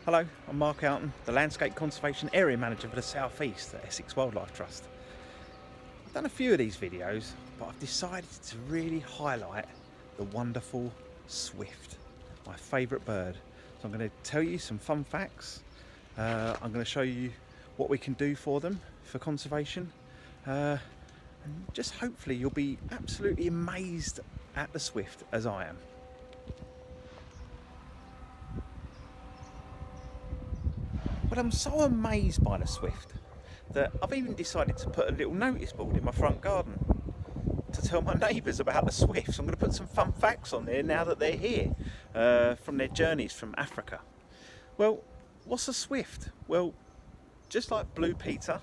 Hello, I'm Mark Outen, the Landscape Conservation Area Manager for the South East at Essex Wildlife Trust. I've done a few of these videos, but I've decided to really highlight the wonderful swift, my favourite bird. So I'm going to tell you some fun facts. I'm going to show you what we can do for them for conservation. And just hopefully you'll be absolutely amazed at the swift as I am. But I'm so amazed by the swift that I've even decided to put a little notice board in my front garden to tell my neighbours about the swifts. I'm going to put some fun facts on there now that they're here from their journeys from Africa. Well, what's a swift? Well, just like Blue Peter,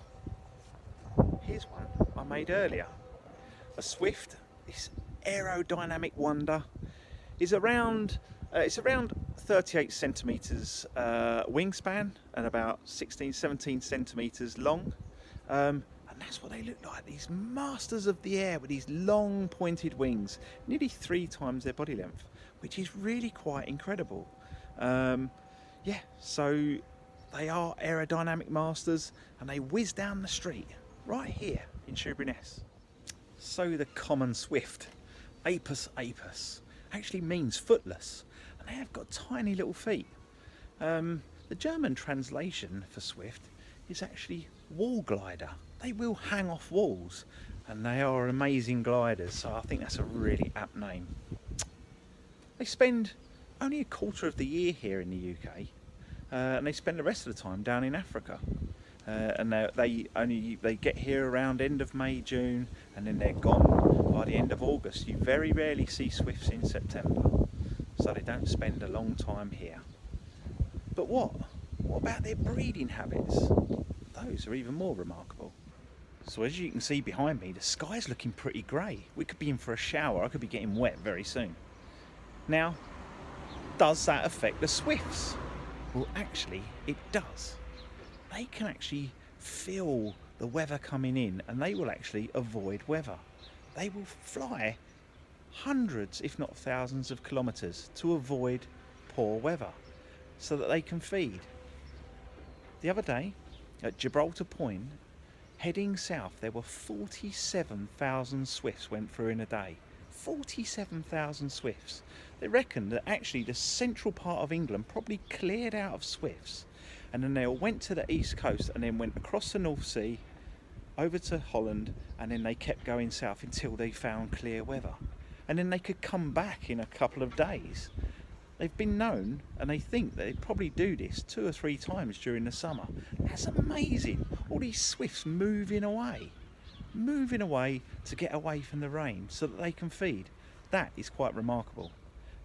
here's one I made earlier. A swift, this aerodynamic wonder, is around 38 centimetres wingspan and about 16-17 centimetres long, and that's what they look like, these masters of the air with these long pointed wings, nearly 3 times their body length, which is really quite incredible. So they are aerodynamic masters and they whiz down the street right here in Shoebury-Ness. So the common swift, Apus apus, actually means footless, and they have got tiny little feet. The German translation for swift is actually wall glider. They will hang off walls, and they are amazing gliders, so I think that's a really apt name. They spend only a quarter of the year here in the UK, and they spend the rest of the time down in Africa. And they get here around end of May, June, and then they're gone by the end of August. You very rarely see swifts in September, so they don't spend a long time here. But what about their breeding habits? Those are even more remarkable. So as you can see behind me, the sky's looking pretty grey. We could be in for a shower. I could be getting wet very soon. Now, does that affect the swifts? Well, actually, it does. They can actually feel the weather coming in, and they will actually avoid weather. They will fly hundreds, if not thousands of kilometres to avoid poor weather so that they can feed. The other day at Gibraltar Point, heading south, there were 47,000 swifts went through in a day. 47,000 swifts. They reckon that actually the central part of England probably cleared out of swifts, and then they all went to the east coast and then went across the North Sea over to Holland, and then they kept going south until they found clear weather, and then they could come back in a couple of days. They've been known, and they think that they probably do this 2 or 3 times during the summer. That's amazing. All these swifts moving away to get away from the rain so that they can feed. That is quite remarkable.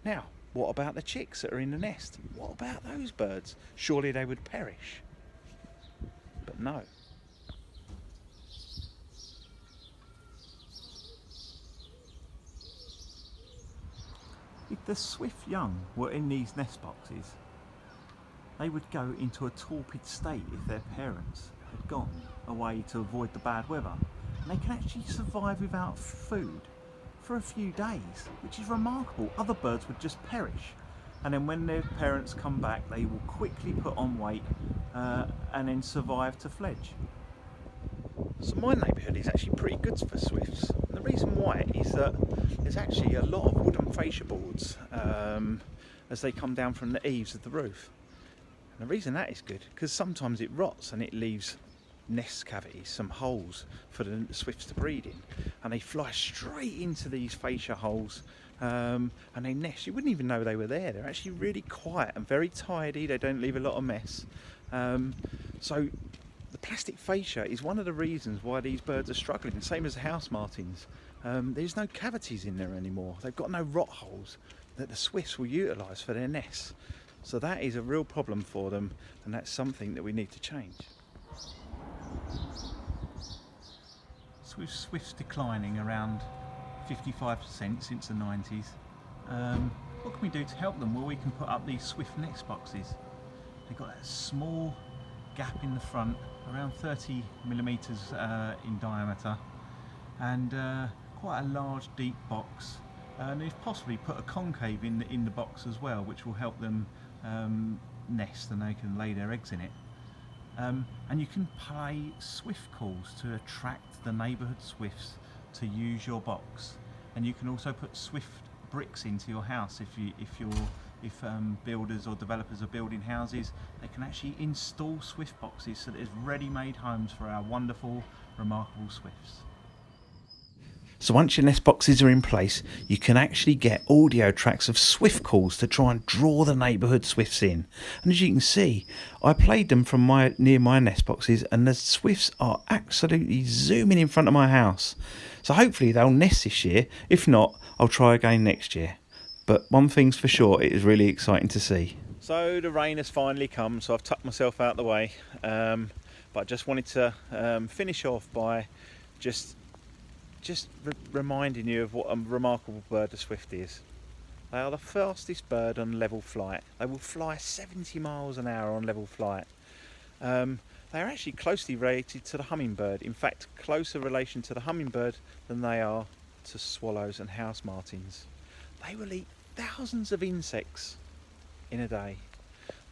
Now, what about the chicks that are in the nest? What about those birds? Surely they would perish. But no. If the swift young were in these nest boxes, they would go into a torpid state if their parents had gone away to avoid the bad weather. And they can actually survive without food for a few days, which is remarkable. Other birds would just perish. And then when their parents come back, they will quickly put on weight and then survive to fledge. So my neighbourhood is actually pretty good for swifts. And the reason why is that there's actually a lot of wooden fascia boards as they come down from the eaves of the roof. And the reason that is good, because sometimes it rots and it leaves nest cavities, some holes for the swifts to breed in, and they fly straight into these fascia holes and they nest. You wouldn't even know they were there. They're actually really quiet and very tidy. They don't leave a lot of mess. So the plastic fascia is one of the reasons why these birds are struggling, same as the house martins. There's no cavities in there anymore. They've got no rot holes that the swifts will utilise for their nests. So that is a real problem for them, and that's something that we need to change. So with swifts declining around 55% since the 90s, what can we do to help them? Well, we can put up these swift nest boxes. They've got that small gap in the front, around 30 millimetres in diameter, and quite a large deep box. And if possibly put a concave in the box as well, which will help them nest and they can lay their eggs in it. And you can play swift calls to attract the neighbourhood swifts to use your box. And you can also put swift bricks into your house if builders or developers are building houses. They can actually install swift boxes so there's ready-made homes for our wonderful, remarkable swifts. So once your nest boxes are in place, you can actually get audio tracks of swift calls to try and draw the neighbourhood swifts in. And as you can see, I played them from near my nest boxes, and the swifts are absolutely zooming in front of my house. So hopefully they'll nest this year. If not, I'll try again next year. But one thing's for sure, it is really exciting to see. So the rain has finally come, so I've tucked myself out the way. But I just wanted to finish off by just reminding you of what a remarkable bird the swift is. They are the fastest bird on level flight. They will fly 70 miles an hour on level flight. They are actually closely related to the hummingbird. In fact, closer relation to the hummingbird than they are to swallows and house martins. They will eat thousands of insects in a day.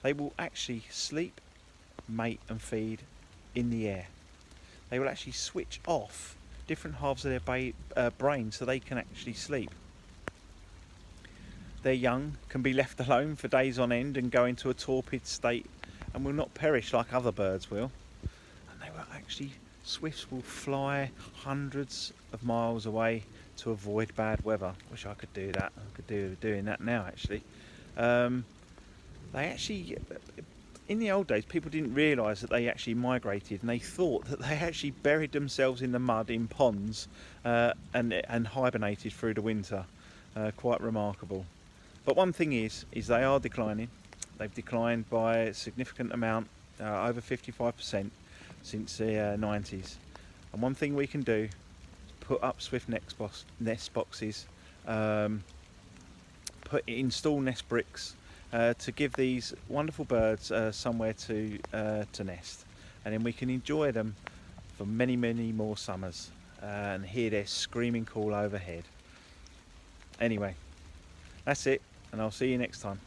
They will actually sleep, mate and feed in the air. They will actually switch off different halves of their brain so they can actually sleep. Their young can be left alone for days on end and go into a torpid state and will not perish like other birds will. And they will actually, swifts will fly hundreds of miles away to avoid bad weather. Wish I could do that. I could do doing that now actually. They actually, in the old days, people didn't realise that they actually migrated, and they thought that they actually buried themselves in the mud in ponds and hibernated through the winter. Quite remarkable. But one thing is they are declining. They've declined by a significant amount, over 55% since the 90s. And one thing we can do is put up swift nest boxes, install nest bricks, to give these wonderful birds somewhere to nest, and then we can enjoy them for many, many more summers and hear their screaming call overhead. Anyway, that's it, and I'll see you next time.